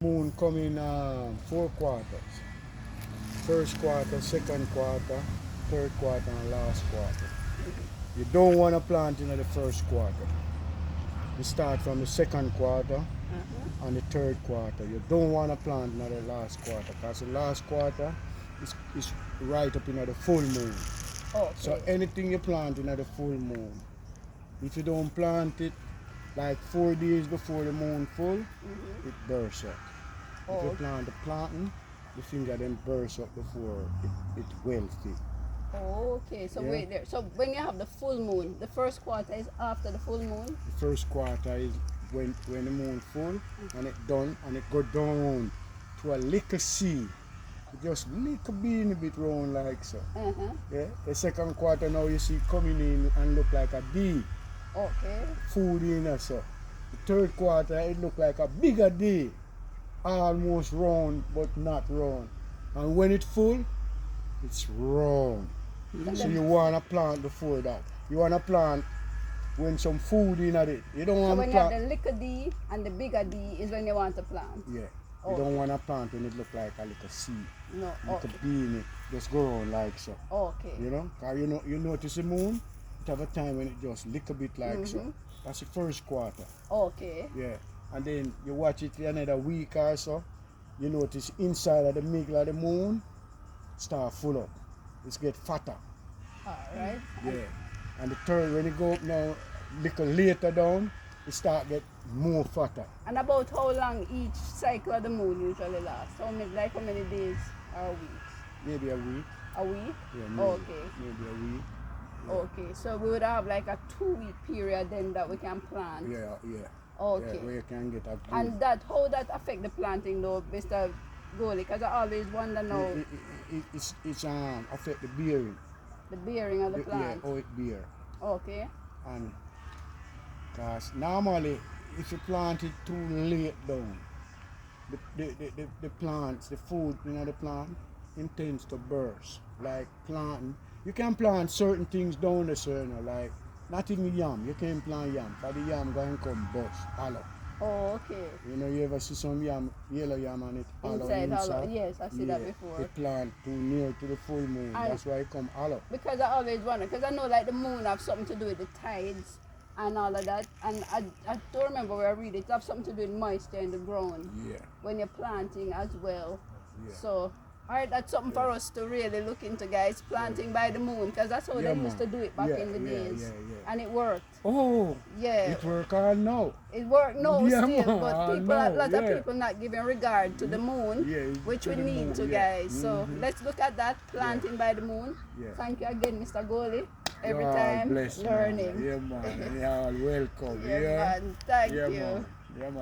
Moon come in four quarters. First quarter, second quarter, third quarter, and last quarter. You don't want to plant in the first quarter. You start from the second quarter and the third quarter. You don't want to plant in the last quarter because the last quarter is right up in the full moon. Okay. So anything you plant in the full moon, if you don't plant it like 4 days before the moon full, it bursts up. If you plant the planting, the finger then bursts up before it wealthy. Oh, okay. So Yeah. wait there. So when you have the full moon, the first quarter is after the full moon? The first quarter is when the moon full and it done and it go down to a little sea. It just little being a bit round like so. Yeah. The second quarter now you see coming in and look like a D. Okay. Food in there, so. The third quarter it look like a bigger D. Almost round but not round. And when it's full, it's round. So you wanna plant before that. You wanna plant when some food in it. You don't So wanna when you have plant. the little D and the bigger D is when you want to plant? Yeah. You don't wanna plant when it look like a little seed. No. Little bean it. Just go around like so. Okay. You know? Cause you notice the moon, it have a time when it just little bit like so. That's the first quarter. Okay. Yeah. And then you watch it for another week or so, you notice inside of the middle of the moon start full up. It's get fatter. Alright. Yeah. And the third, when you go up now, little later down, it start get more fatter. And about how long each cycle of the moon usually lasts? How many days or weeks? Maybe a week. A week? Yeah, maybe. Okay. Maybe a week. Okay. So we would have like a 2-week period then that we can plant. Yeah. Okay. Yeah, where you can get a good. And how that affect the planting though, Mr. Goalie? Because I always wonder now It's affect the bearing. the bearing of the Yeah, plant. how it bear. Okay. And because normally if you plant it too late down, the plants, the food in the plant intends to burst. Like planting, you can plant certain things down the certain, like not even yam. You can't plant yam, but the yam going to come bust, hollow. Oh, okay. You know, you ever see some yam, yellow yam and it hollow Inside hollow. inside? Yes, I see that before. It plant too near to the full moon. And that's why it come hollow. because I always wonder, because I know like the moon have something to do with the tides and all of that. And I don't remember where I read it. It have something to do with moisture in the ground Yeah. when you're planting as well. Yeah. So, alright, that's something for us to really look into, guys. Planting by the moon, because that's how Yeah, they used to man. do it back Yeah, in the yeah, days. yeah. And it worked. Oh, Yeah. it work all now. It worked no Yeah, still, man, but I people, a know, lot of yeah. people not giving regard to the moon, Yeah, which to we the need moon, to, yeah. guys. So let's look at that, planting by the moon. Yeah. Thank you again, Mr. Goalie. Every You're all time blessed, learning. Man. Yeah, man. You're all welcome. Yeah, man. Thank Yeah, you. man. Yeah, man.